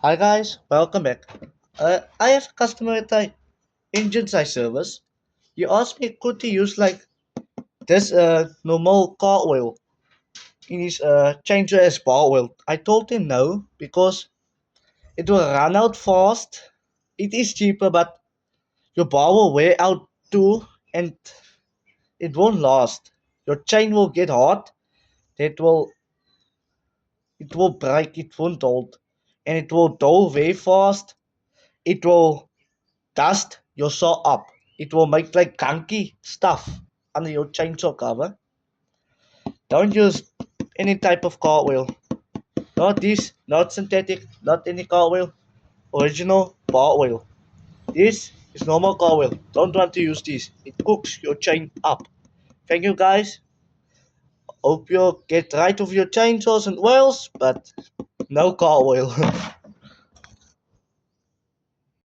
Hi guys, welcome back. I have a customer at the engine side service. He asked me could he use like this normal car oil in his changer as bar oil. I told him no because it will run out fast. It is cheaper, but your bar will wear out too, and it won't last. Your chain will get hot. It will break. It won't hold, and it will dull very fast. It will dust your saw up. It will make like gunky stuff under your chainsaw cover. Don't use any type of car oil. Not this, not synthetic, not any car oil. Original bar oil. This is normal car oil. Don't want to use this. It cooks your chain up. Thank you guys. Hope you get right of your chainsaws and oils, but no car oil.